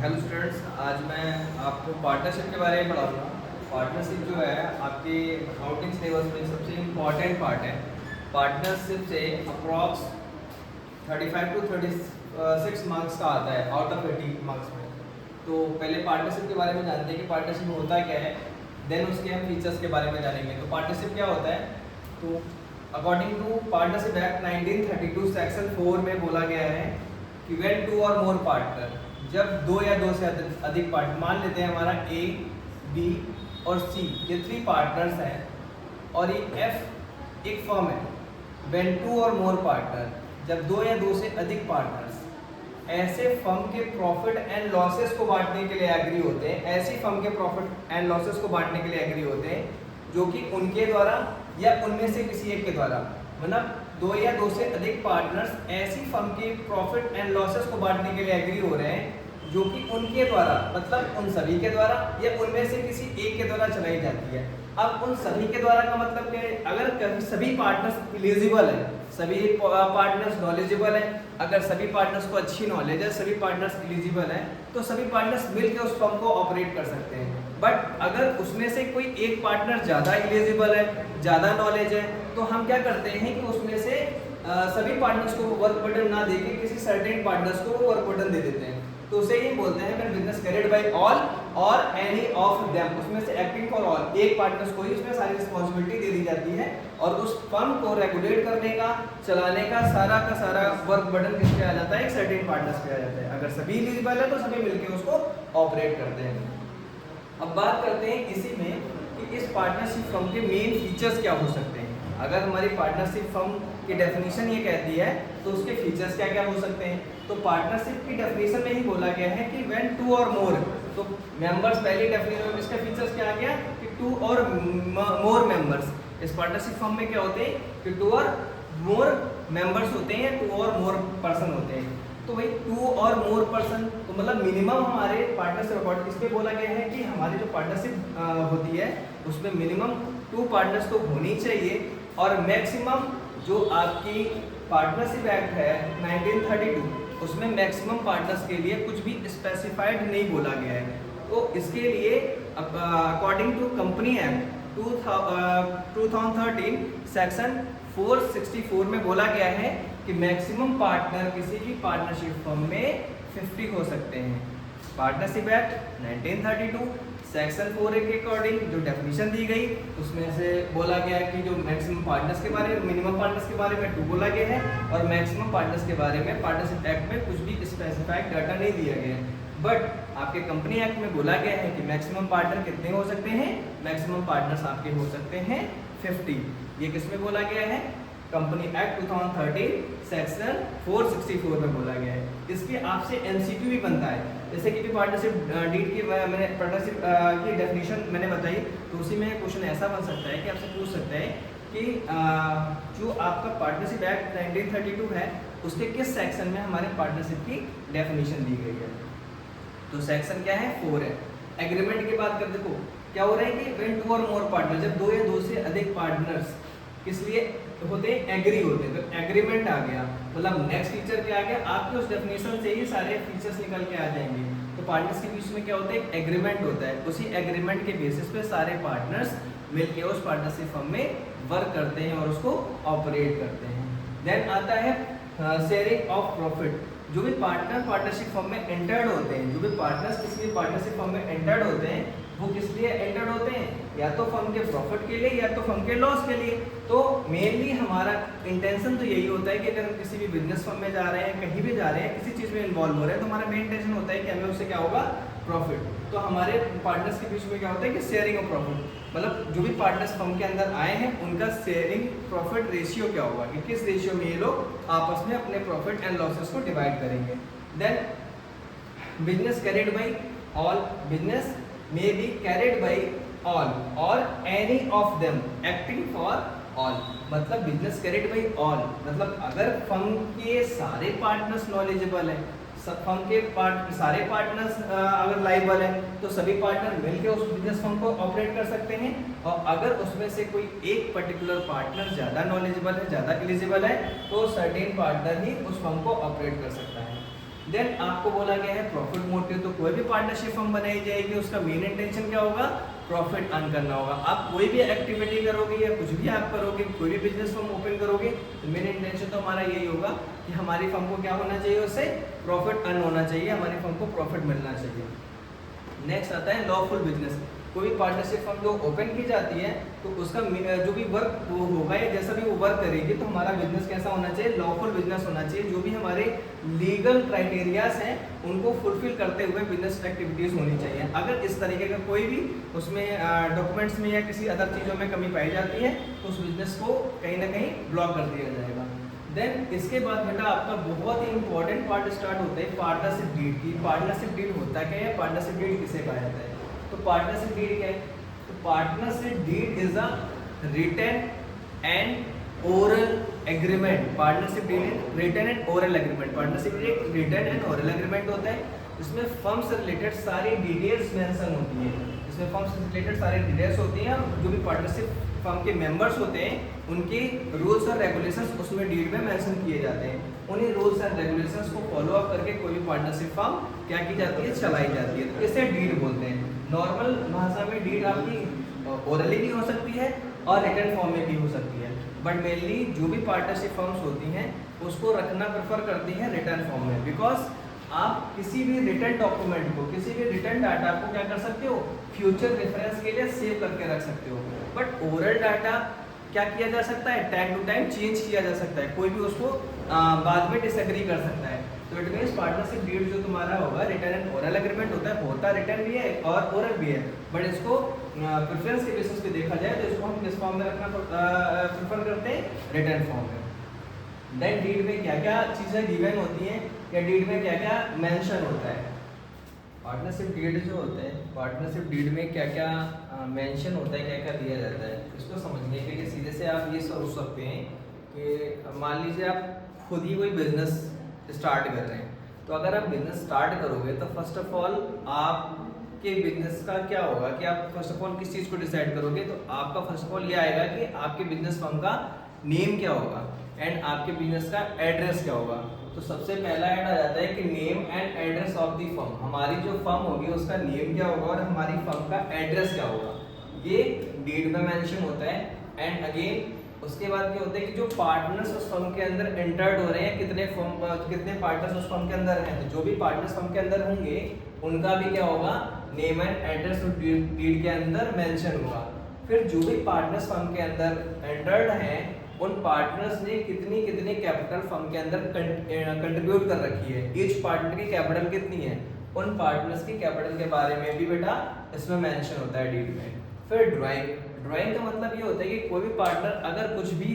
Hello students, आज मैं आपको पार्टनरशिप के बारे में पढ़ाऊँगा। पार्टनरशिप जो है आपके अकाउंटिंग सिलेबस में सबसे इम्पॉर्टेंट पार्ट है। पार्टनरशिप से अप्रॉक्स 35 टू 36 मार्क्स का आता है आउट ऑफ 80 मार्क्स में। तो पहले पार्टनरशिप के बारे में जानते हैं कि पार्टनरशिप होता क्या है, देन उसके हम फीचर्स के बारे में जानेंगे। तो पार्टनरशिप क्या होता है, तो according to partnership act 1932 section 4 में बोला गया है कि व्हेन टू और मोर पार्टनर, जब दो या दो से अधिक पार्टनर, मान लेते हैं हमारा ए, बी और सी ये 3 पार्टनर्स हैं और ये एफ एक फर्म है। व्हेन टू और मोर पार्टनर, जब दो या दो से अधिक पार्टनर्स ऐसे फर्म के प्रॉफिट एंड लॉसेस को बांटने के लिए एग्री होते हैं, ऐसी फर्म के प्रॉफिट एंड लॉसेस को बांटने के लिए एग्री होते हैं जो कि उनके द्वारा या उनमें से किसी एक के द्वारा, मतलब दो या दो से अधिक पार्टनर्स ऐसी फर्म के प्रॉफिट एंड लॉसेस को बांटने के लिए एग्री हो रहे हैं जो कि उनके द्वारा, मतलब उन सभी के द्वारा या उनमें से किसी एक के द्वारा चलाई जाती है। अब उन सभी के द्वारा का मतलब क्या है, अगर कभी सभी पार्टनर्स एलिजिबल है, सभी पार्टनर्स नॉलेजेबल है, अगर सभी पार्टनर्स को अच्छी नॉलेज है, सभी पार्टनर्स एलिजिबल है, तो सभी पार्टनर्स मिलकर उस फर्म को ऑपरेट कर सकते हैं। बट अगर उसमें से कोई एक पार्टनर ज़्यादा एलिजिबल है, ज़्यादा नॉलेज है, तो हम क्या करते हैं कि उसमें से सभी पार्टनर्स को वर्क बर्डन ना देके किसी सर्टेन पार्टनर्स को वो वर्क बर्डन दे देते हैं। तो उसे ही बोलते हैं when business carried by all और एनी ऑफ देम, उसमें से एक्टिंग फॉर ऑल, एक पार्टनर्स को ही उसमें सारी रिस्पांसिबिलिटी दे दी जाती है और उस फर्म को रेगुलेट करने का, चलाने का सारा वर्क बर्डन किस पे आ जाता है, एक सर्टेन पार्टनर्स पे आ जाता है। अगर सभी एलिजिबल है तो सभी मिलकर उसको ऑपरेट करते हैं। अब बात करते हैं इसी में कि इस पार्टनरशिप फर्म के मेन फीचर्स क्या हो सकते हैं। अगर हमारी पार्टनरशिप फर्म की डेफिनेशन ये कहती है तो उसके फीचर्स क्या क्या हो सकते हैं। तो पार्टनरशिप की डेफिनेशन में ही बोला गया है कि व्हेन टू और मोर, तो मेंबर्स, पहली डेफिनेशन में इसका फीचर्स क्या आ गया कि टू और मोर मेंबर्स। इस पार्टनरशिप फर्म में क्या होते हैं कि टू और मोर मेंबर्स होते हैं, टू और मोर पर्सन होते हैं। तो भाई टू और मोर पर्सन, तो मतलब मिनिमम हमारे पार्टनरशिप अकॉर्डिंग इस पे बोला गया है कि हमारी जो पार्टनरशिप होती है उसमें मिनिमम 2 पार्टनर्स तो होनी चाहिए और मैक्सिमम जो आपकी पार्टनरशिप एक्ट है 1932 उसमें मैक्सिमम पार्टनर्स के लिए कुछ भी स्पेसिफाइड नहीं बोला गया है। तो इसके लिए according to company act 2013 section 464 में बोला गया है कि मैक्सिमम पार्टनर किसी भी पार्टनरशिप फर्म में 50 हो सकते हैं। पार्टनरशिप एक्ट 1932 सेक्शन 4 के अकॉर्डिंग जो डेफिनेशन दी गई उसमें से बोला गया कि जो मैक्सिमम पार्टनर्स के बारे में, मिनिमम पार्टनर्स के बारे में 2 बोला गया है और मैक्सिमम पार्टनर्स के बारे में पार्टनरशिप एक्ट में कुछ भी स्पेसिफाइड डाटा नहीं दिया गया है। बट आपके कंपनी एक्ट में बोला गया है कि मैक्सिमम पार्टनर कितने हो सकते हैं, मैक्सिमम पार्टनर्स आपके हो सकते हैं 50। ये किसमें बोला गया है, कंपनी एक्ट 2013 सेक्शन 464 में बोला गया है। इसके आपसे एमसीक्यू भी बनता है, जैसे कि भी पार्टनरशिप डीड की मैंने पार्टनरशिप की डेफिनेशन मैंने बताई, तो उसी में क्वेश्चन ऐसा बन सकता है कि आपसे पूछ सकता है कि जो आपका पार्टनरशिप एक्ट 1932 है उसके किस सेक्शन में हमारे पार्टनरशिप की डेफिनेशन दी गई है। तो सेक्शन क्या है, 4 है। एग्रीमेंट की बात कर, देखो क्या हो रहा है कि व्हेन टू और मोर पार्टनर, जब दो या दो से अधिक पार्टनर्स किस लिए होते हैं, एग्री होते हैं, तो एग्रीमेंट आ गया। मतलब नेक्स्ट फीचर क्या आ गया, आपके उस डेफिनेशन से ही सारे फीचर्स निकल के आ जाएंगे। तो पार्टनर्स के बीच में क्या होता है, एग्रीमेंट होता है, उसी एग्रीमेंट के बेसिस पे सारे पार्टनर्स मिलकर उस पार्टनरशिप फर्म में वर्क करते हैं और उसको ऑपरेट करते हैं। देन आता है शेयरिंग ऑफ प्रॉफिट। जो भी पार्टनर पार्टनरशिप फर्म में एंटर्ड होते हैं, जो भी पार्टनर्स किसी भी पार्टनरशिप फर्म में एंटर्ड होते हैं वो किस लिए एंटर्ड होते हैं, या तो फर्म के प्रॉफिट के लिए या तो फर्म के लॉस के लिए। तो मेनली हमारा इंटेंशन तो यही होता है कि अगर हम किसी भी बिजनेस फर्म में जा रहे हैं, कहीं भी जा रहे हैं, किसी चीज़ में इन्वॉल्व हो रहे हैं, तो हमारा मेन इंटेंशन होता है कि हमें उससे क्या होगा, प्रॉफिट। तो हमारे पार्टनर्स के बीच में क्या होता है कि शेयरिंग ऑफ प्रॉफिट, मतलब जो भी पार्टनर्स फर्म के अंदर आए हैं उनका शेयरिंग प्रॉफिट रेशियो क्या होगा, कि किस रेशियो में ये लोग आपस में अपने प्रॉफिट एंड लॉसेस को डिवाइड करेंगे। Then business carried by all, business may be carried by all or any of them acting for all। मतलब बिजनेस कैरिड बाई ऑल मतलब अगर फर्म के सारे पार्टनर्स नॉलेजेबल है, फर्म के सारे पार्टनर्स अगर लाइबल है, तो सभी पार्टनर मिलकर उस बिजनेस फर्म को ऑपरेट कर सकते हैं। और अगर उसमें से कोई एक पर्टिकुलर पार्टनर ज़्यादा नॉलेजेबल है, ज़्यादा एलिजिबल है, तो सर्टेन पार्टनर ही उस फर्म को ऑपरेट कर सकता है। देन आपको बोला गया है प्रॉफिट मोटिव, तो कोई भी पार्टनरशिप फर्म बनाई जाएगी उसका मेन इंटेंशन क्या होगा, प्रॉफिट अर्न करना होगा। आप कोई भी एक्टिविटी करोगे या कुछ भी आप करोगे, कोई भी बिजनेस फर्म ओपन करोगे तो मेन इंटेंशन तो हमारा यही होगा कि हमारी फर्म को क्या होना चाहिए, उससे प्रॉफिट अर्न होना चाहिए, हमारी फर्म को प्रॉफिट मिलना चाहिए। नेक्स्ट आता है लॉफुल बिजनेस। कोई भी पार्टनरशिप फर्म जो ओपन की जाती है तो उसका जो भी वर्क वो होगा या जैसा भी वो वर्क करेगी तो हमारा बिजनेस कैसा होना चाहिए, लॉफुल बिजनेस होना चाहिए। जो भी हमारे लीगल क्राइटेरियाज हैं उनको फुलफिल करते हुए बिजनेस एक्टिविटीज़ होनी चाहिए। अगर इस तरीके का कोई भी उसमें डॉक्यूमेंट्स में या किसी अदर चीज़ों में कमी पाई जाती है तो उस बिजनेस को कहीं ना कहीं ब्लॉक कर दिया जाएगा। देन इसके बाद बेटा आपका बहुत ही इंपॉर्टेंट पार्ट स्टार्ट होता है पार्टनरशिप डीड की। पार्टनरशिप डीड होता क्या है, पार्टनरशिप डीड किसे कहा जाता है, तो पार्टनरशिप डीड क्या है, तो partnership deed is a written and oral agreement. Partnership deed is written and oral agreement. Partnership deed एक रिटन एंड ओरल एग्रीमेंट होता है, इसमें फर्म से रिलेटेड सारी डिटेल्स मेंशन होती है। इसमें फर्म से रिलेटेड सारी डिटेल्स होती हैं, जो भी पार्टनरशिप फर्म के मेंबर्स होते हैं उनके रूल्स और रेगुलेशंस उसमें डीड में मेंशन किए जाते हैं। उन्हीं रूल्स एंड रेगुलेशंस को फॉलो अप करके कोई भी पार्टनरशिप फर्म क्या की जाती है, चलाई जाती है, तो इसे डीड बोलते हैं। नॉर्मल भाषा में डीड आपकी ओरली भी हो सकती है और रिटन फॉर्म में भी हो सकती है, बट मेनली जो भी पार्टनरशिप फर्म्स होती हैं उसको रखना प्रेफर करती हैं रिटन फॉर्म में, बिकॉज आप किसी भी रिटन डॉक्यूमेंट को, किसी भी रिटन डाटा को क्या कर सकते हो, फ्यूचर रेफरेंस के लिए सेव करके रख सकते हो। बट ओरल डाटा क्या किया जा सकता है, टाइम टू टाइम चेंज किया जा सकता है, कोई भी उसको बाद में डिसएग्री कर सकता है। तो इट मीन्स पार्टनरशिप डीड जो तुम्हारा होगा रिटन एंड ओरल एग्रीमेंट होता रिटन भी है और ओरल भी है, बट इसको प्रेफरेंस के बेसिस पे देखा जाए तो इसको हम किस फॉर्म में रखना प्रेफर करते हैं, रिटन फॉर्म में। देन डीड में क्या क्या चीज़ें गिवन होती हैं या डीड में क्या क्या मेंशन होता है। पार्टनरशिप डीड जो होता है, पार्टनरशिप डीड में क्या क्या मेंशन होता है, क्या क्या दिया जाता है, इसको समझने के लिए सीधे से आप ये सोच सकते हैं कि मान लीजिए आप खुद ही कोई बिजनेस स्टार्ट कर रहे हैं, तो अगर आप बिजनेस स्टार्ट करोगे तो फर्स्ट ऑफ ऑल आपके बिजनेस का क्या होगा कि आप फर्स्ट ऑफ ऑल किस चीज़ को डिसाइड करोगे, तो आपका फर्स्ट ऑफ ऑल ये आएगा कि आपके बिजनेस फर्म का नेम क्या होगा एंड आपके बिजनेस का एड्रेस क्या होगा। तो सबसे पहला ऐड आ जाता है कि name and address of the firm. हमारी जो फर्म होगी उसका नेम क्या होगा और हमारी फर्म का एड्रेस क्या होगा, ये डीड में मेंशन होता है। एंड अगेन उसके बाद क्या होता है कि जो पार्टनर्स उस फर्म के अंदर एंटर्ड हो रहे हैं, कितने पार्टनर्स उस फर्म के अंदर हैं, तो जो भी पार्टनर्स फर्म के अंदर होंगे उनका भी क्या होगा, नेम एंड एड्रेस डीड के अंदर मेंशन होगा। फिर जो भी पार्टनर्स फर्म के अंदर एंटर्ड हैं उन पार्टनर्स ने कितनी कितनी कैपिटल फर्म के अंदर कंट्रीब्यूट कर रखी है, ईच पार्टनर की कैपिटल कितनी है, उन पार्टनर्स की कैपिटल के बारे में भी बेटा इसमें मेंशन होता है डीड में। फिर ड्राइंग का मतलब ये होता है कि कोई भी पार्टनर अगर कुछ भी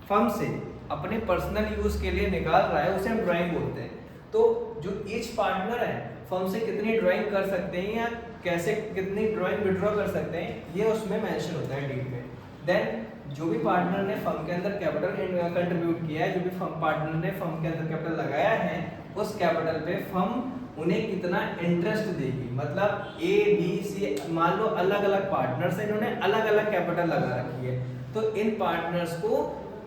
फर्म से अपने पर्सनल यूज के लिए निकाल रहा है उसे हम ड्राइंग बोलते हैं। तो जो ईच पार्टनर है फर्म से कितनी ड्राइंग कर सकते हैं या कैसे कितनी ड्राइंग विड्रॉ कर सकते हैं, ये उसमें मेंशन होता है डीड में। देन जो भी पार्टनर ने फर्म के अंदर कैपिटल कंट्रीब्यूट किया है, जो भी पार्टनर ने फर्म के अंदर कैपिटल लगाया है, उस कैपिटल पे फर्म उन्हें कितना इंटरेस्ट देगी। मतलब ए बी सी मान लो अलग अलग पार्टनर्स हैं, इन्होंने अलग अलग कैपिटल लगा रखी है, तो इन पार्टनर्स को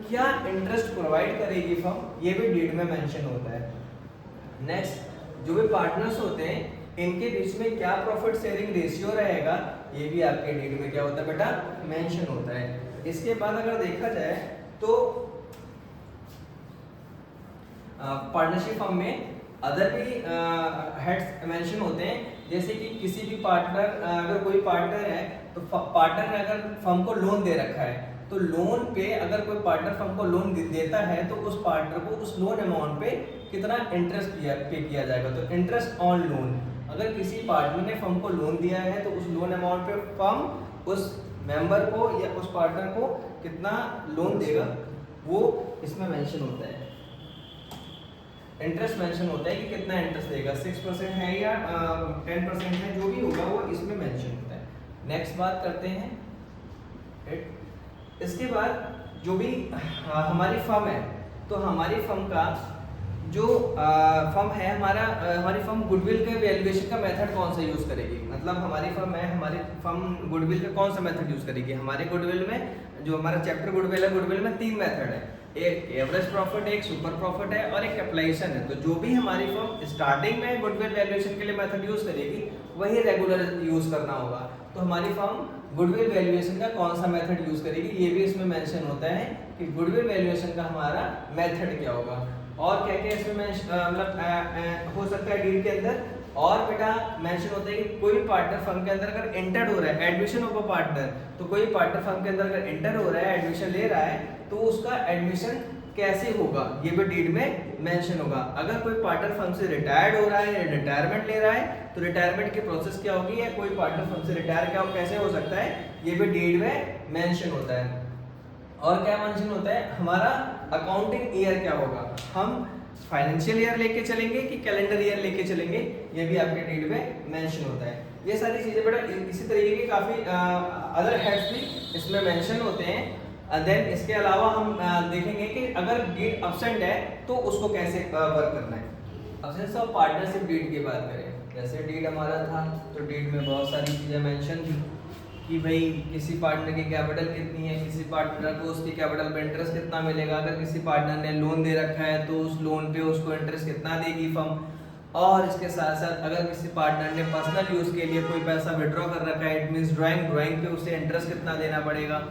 क्या इंटरेस्ट प्रोवाइड करेगी फर्म, ये भी डीड में मेंशन होता है। नेक्स्ट जो भी पार्टनर्स होते हैं इनके बीच में क्या प्रॉफिट शेयरिंग रेशियो रहेगा, ये भी आपके डीड में क्या होता है बेटा, मेंशन होता है। इसके बाद अगर देखा जाए तो पार्टनरशिप फर्म में अदर भी हेड्स मेंशन होते हैं, जैसे कि किसी भी पार्टनर अगर कोई पार्टनर है तो पार्टनर ने अगर फर्म को लोन दे रखा है तो लोन पे अगर कोई पार्टनर फर्म को लोन देता है तो उस पार्टनर को उस लोन अमाउंट पे कितना इंटरेस्ट पे किया जाएगा, तो इंटरेस्ट ऑन लोन। अगर किसी पार्टनर ने फर्म को लोन दिया है तो उस लोन अमाउंट पे फर्म उस मेंबर को या उस पार्टनर को कितना लोन देगा वो इसमें मेंशन होता है। इंटरेस्ट मेंशन होता है कि कितना इंटरेस्ट देगा, 6% है या 10% है, जो भी होगा वो इसमें मेंशन होता है। नेक्स्ट बात करते हैं, इसके बाद जो भी हमारी फर्म है तो हमारी फर्म का जो फर्म है हमारी फर्म गुडविल के वैल्यूएशन का मेथड कौन सा यूज करेगी, मतलब हमारी फर्म है, हमारी फर्म गुडविल का कौन सा मेथड यूज करेगी। हमारे गुडविल में जो हमारा चैप्टर गुडविल है, गुडविल में 3 मेथड है। एक एवरेज प्रॉफिट है, एक सुपर प्रॉफिट है और एक कैपिटलाइजेशन है। तो जो भी हमारी फर्म स्टार्टिंग में गुडविल वैल्यूएशन के लिए मेथड यूज करेगी वही रेगुलर यूज करना होगा। तो हमारी फर्म गुडविल वैल्यूएशन का कौन सा मेथड यूज करेगी ये भी इसमें मेंशन होता है कि गुडविल वैल्यूएशन का हमारा मेथड क्या होगा और क्या क्या इसमें मतलब हो सकता है डील के अंदर। और बेटा मेंशन होता है कि कोई पार्टनर फर्म के अंदर अगर एंटर हो रहा है, एडमिशन ऑफ अ पार्टनर, तो कोई पार्टनर फर्म के अंदर अगर एंटर हो रहा है, एडमिशन ले रहा है, तो उसका एडमिशन कैसे होगा ये भी डीड में मेंशन होगा। अगर कोई पार्टनर फर्म से रिटायर्ड हो रहा है या रिटायरमेंट ले रहा है तो रिटायरमेंट की प्रोसेस क्या होगी, या कोई पार्टनर फर्म से रिटायर क्या कैसे हो सकता है ये भी डीड में मेंशन होता है। और क्या मेंशन होता है, हमारा अकाउंटिंग ईयर क्या होगा, हम फाइनेंशियल ईयर लेके चलेंगे कि कैलेंडर ईयर लेके चलेंगे, ये भी आपके डीड में मेंशन होता है। ये सारी चीजें बेटा इसी तरीके की काफी अदर हेड्स भी इसमें मेंशन होते हैं। देन इसके अलावा हम देखेंगे कि अगर डीड अब्सेंट है तो उसको कैसे वर्क करना है। अब्सेंस ऑफ पार्टनरशिप डीड की बात करें, जैसे डीड हमारा था तो डीड में बहुत सारी चीजें मेंशन थी कि भाई किसी पार्टनर की कैपिटल कितनी है, किसी पार्टनर को उसकी कैपिटल पे इंटरेस्ट कितना मिलेगा, अगर किसी पार्टनर ने लोन दे रखा है तो उस लोन पे उसको इंटरेस्ट कितना देगी फर्म, और इसके साथ साथ अगर किसी पार्टनर ने पर्सनल यूज के लिए कोई पैसा विड्रॉ कर रखा है, इट मींस ड्राइंग पे उसे इंटरेस्ट कितना देना पड़ेगा,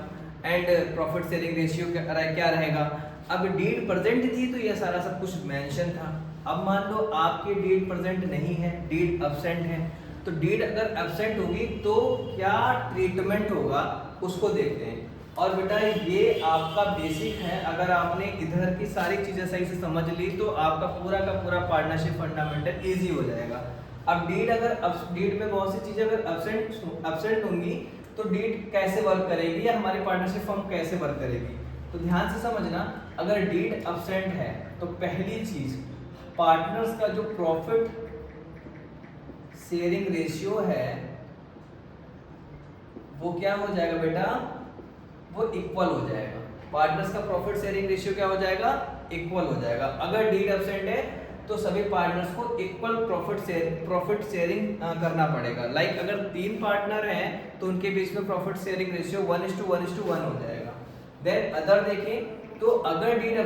एंड प्रॉफिट शेयरिंग रेशियो क्या रहेगा। अब डीड प्रेजेंट थी तो ये सारा सब कुछ मेंशन था। अब मान लो आपकी डीड प्रेजेंट नहीं है, डीड अब्सेंट है, तो डीड अगर एब्सेंट होगी तो क्या ट्रीटमेंट होगा उसको देखते हैं। और बेटा ये आपका बेसिक है, अगर आपने इधर की सारी चीजें सही से समझ ली तो आपका पूरा का पूरा पार्टनरशिप फंडामेंटल इजी हो जाएगा। अब डीड में बहुत सी चीजें अगर एब्सेंट होंगी तो डीड कैसे वर्क करेगी या हमारी पार्टनरशिप फर्म कैसे वर्क करेगी। तो ध्यान से समझना, अगर डीड एब्सेंट है तो पहली चीज पार्टनर्स का जो प्रॉफिट शेयरिंग रेशियो है वो क्या हो जाएगा बेटा, वो इक्वल हो जाएगा। पार्टनर्स का प्रॉफिट शेयरिंग रेशियो क्या हो जाएगा, इक्वल हो जाएगा। अगर डीड एब्सेंट है तो सभी पार्टनर्स को इक्वल प्रॉफिट शेयरिंग करना पड़ेगा। लाइक अगर 3 पार्टनर हैं तो उनके बीच में प्रॉफिट शेयरिंग रेशियो 1:1 हो जाएगा। देन अदर देखें तो अगर डीड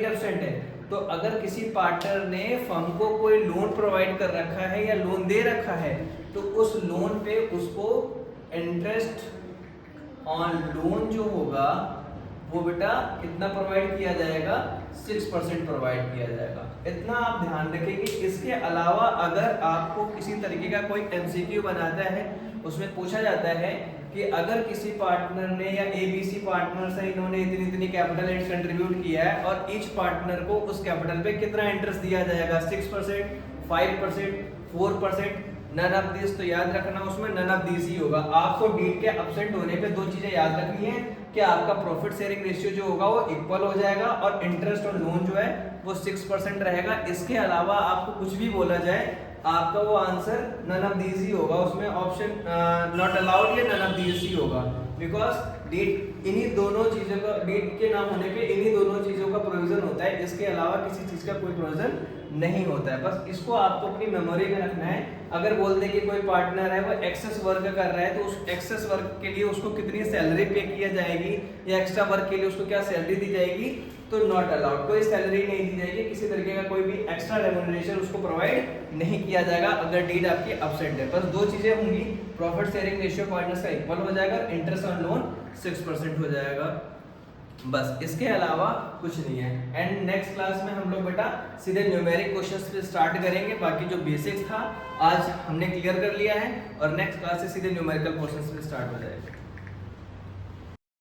एब्सेंट है तो अगर किसी पार्टनर ने फर्म को कोई लोन प्रोवाइड कर रखा है या लोन दे रखा है तो उस लोन पे उसको इंटरेस्ट ऑन लोन जो होगा वो बेटा कितना प्रोवाइड किया जाएगा, 6% प्रोवाइड किया जाएगा। इतना आप ध्यान रखेंगे। इसके अलावा अगर आपको किसी तरीके का कोई एमसीक्यू बनाता है उसमें पूछा जाता है कि अगर किसी पार्टनर ने या एबीसी पार्टनर से इन्होंने इतनी कैपिटल कंट्रीब्यूट किया है और ईच पार्टनर को उस कैपिटल पे कितना इंटरेस्ट दिया जाएगा, 6%, 5%, 4%, नन ऑफ दिस, तो याद रखना उसमें नन ऑफ दिस ही होगा। आपको डीड के एब्सेंट होने पे 2 चीजें याद रखनी है कि आपका प्रॉफिट शेयरिंग रेशियो जो होगा वो इक्वल हो जाएगा और इंटरेस्ट और लोन जो है वो 6% रहेगा। इसके अलावा आपको कुछ भी बोला जाए आपका वो आंसर नन ऑफ दीज ही होगा, उसमें ऑप्शन नॉट अलाउड या नन ऑफ दीज ही होगा, बिकॉज डीड इन्हीं दोनों चीजों का, डीड के नाम होने पे इन्हीं दोनों चीजों का प्रोविजन होता है, इसके अलावा किसी चीज का कोई प्रोविजन नहीं होता है। बस इसको आपको अपनी मेमोरी में रखना है। अगर बोल दे कि कोई पार्टनर है वो एक्सेस वर्क कर रहा है तो उस एक्सेस वर्क के लिए उसको कितनी सैलरी पे किया जाएगी या एक्स्ट्रा वर्क के लिए उसको क्या सैलरी दी जाएगी, तो नॉट अलाउड, कोई सैलरी नहीं दी जाएगी, किसी तरीके का कोई भी एक्स्ट्रा रेम्युनरेशन उसको प्रोवाइड नहीं किया जाएगा अगर डीड आपकी एब्सेंट है। बस 2 चीजें होंगी, प्रॉफिट शेयरिंग रेशियो पार्टनर्स का इक्वल हो जाएगा, इंटरेस्ट ऑन लोन 6% हो जाएगा, बस इसके अलावा कुछ नहीं है। एंड नेक्स्ट क्लास में हम लोग बेटा सीधे न्यूमेरिक क्वेश्चंस पे स्टार्ट करेंगे। बाकी जो बेसिक्स था आज हमने क्लियर कर लिया है और नेक्स्ट क्लास से सीधे न्यूमेरिकल क्वेश्चंस पे स्टार्ट हो जाएगा।